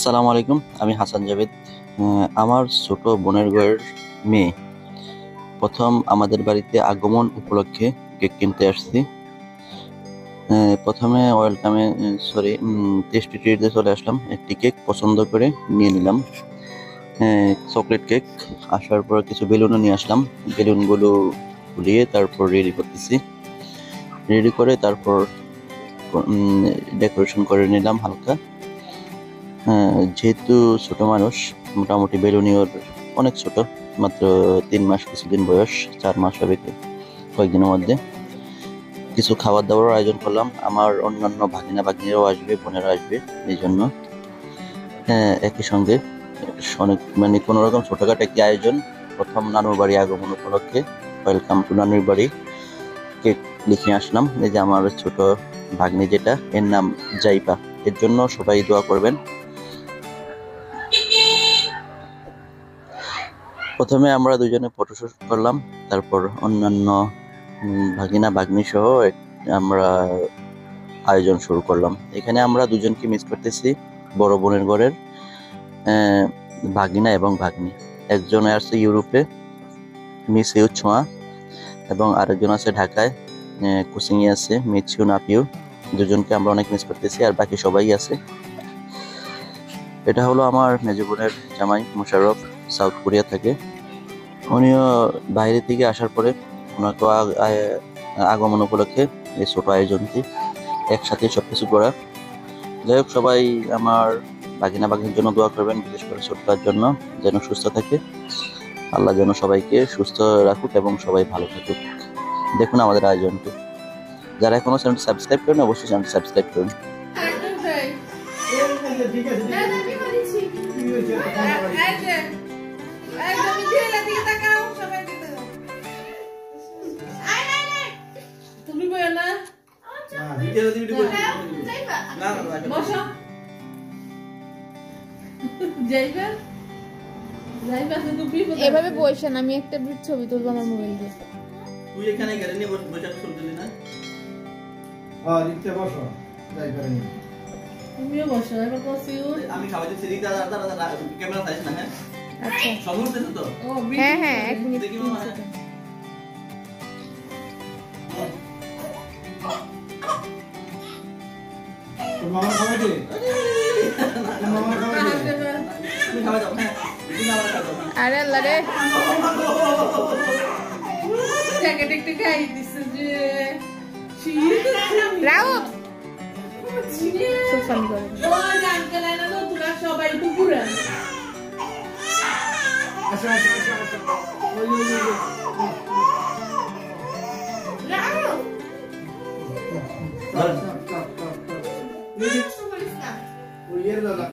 আসসালামু আলাইকুম, আমি হাসান জাভেদ। আমার ছোট বোনের ঘরের মেয়ে প্রথম আমাদের বাড়িতে আগমন উপলক্ষে কেক কিনতে আসছি। প্রথমে ওয়েলকামে টেস্টি ট্রিটে চলে আসলাম, একটি কেক পছন্দ করে নিয়ে নিলাম। Chocolate cake. আসার পর কিছু বেলুনও নিয়ে আসলাম, বেলুনগুলো ফুলিয়ে তারপর রেডি করতেছি। রেডি করে তারপর ডেকোরেশন করে নিলাম হালকা। যেহেতু ছোট মানুষ, মোটামুটি বেলুনি ওর অনেক ছোট, মাত্র 3 মাস কিছুদিন বয়স, 4 মাস হবে কয়েকদিনের মধ্যে। কিছু খাবার দাবারের আয়োজন করলাম, আমার অন্যান্য ভাগিনা ভাগ্নিরাও আসবে, বোনেরা আসবে, এই জন্য একই সঙ্গে অনেক কোনো রকম ছোটখাটো একটি আয়োজন। প্রথম নানুর বাড়ি আগমন উপলক্ষে ওয়েলকাম টু নানুর বাড়ি কেক লিখে আসলাম। এই যে আমার ছোট ভাগ্নি, যেটা এর নাম জাইপা, এর জন্য সবাই দোয়া করবেন। প্রথমে আমরা দুজনে ফটোশুট করলাম, তারপর অন্যান্য ভাগিনা ভাগ্নি সহ আমরা আয়োজন শুরু করলাম। এখানে আমরা দুজনকে মিস করতেছি, বড় বোনের ঘরের ভাগিনা এবং ভাগ্নি। একজন আছে ইউরোপে, মিস ইউ ছোঁয়া, এবং আরেকজন আছে ঢাকায়, কোচিংয়ে আছে, মিছিউ নাপিউ। দুজনকে আমরা অনেক মিস করতেছি, আর বাকি সবাই আছে। এটা হলো আমার মেজো বোনের জামাই মোশাররফ, সাউথ কোরিয়া থাকে। উনিও বাইরে থেকে আসার পরে ওনাকে আগমন উপলক্ষে এই ছোট আয়োজনটি একসাথে সবকিছু করা। যাই হোক, সবাই আমার বাগিনা বাগিনীর জন্য দোয়া করবেন, বিশেষ করে ছোটটার জন্য, যেন সুস্থ থাকে। আল্লাহ যেন সবাইকে সুস্থ রাখুক এবং সবাই ভালো থাকুক। দেখুন আমাদের আয়োজনটি। যারা এখনো চ্যানেলটি সাবস্ক্রাইব করেন, অবশ্যই চ্যানেলটি সাবস্ক্রাইব করুন। এভাবে বসেন, আমি একটা ছবি তুলবো আমার মোবাইল দিয়ে। তুই এখানে গেলে নিয়ে বসে শুনতেলি না? লিখতে বসো, যাই করে নি। তুমিও বসো, এবার বসিও। আমি খাওয়াই দিচ্ছি, দাদা ক্যামেরা থাইস না, হ্যাঁ? আচ্ছা, সমুদ্র দেখো তো? হ্যাঁ হ্যাঁ, এক মিনিট দেখি মামা। মামা খাওয়াই দে। মামা খাওয়াই দে। তুমি খাওয়াই দাও, হ্যাঁ? তুমি খাওয়াই দাও। আরে আল্লাহ রে, জ্যাকেট একটু খাই দিছে যে রাউত সুফান করে ও জানতে না না তোরা সবাই একটু ঘুরে আচ্ছা ওই রাও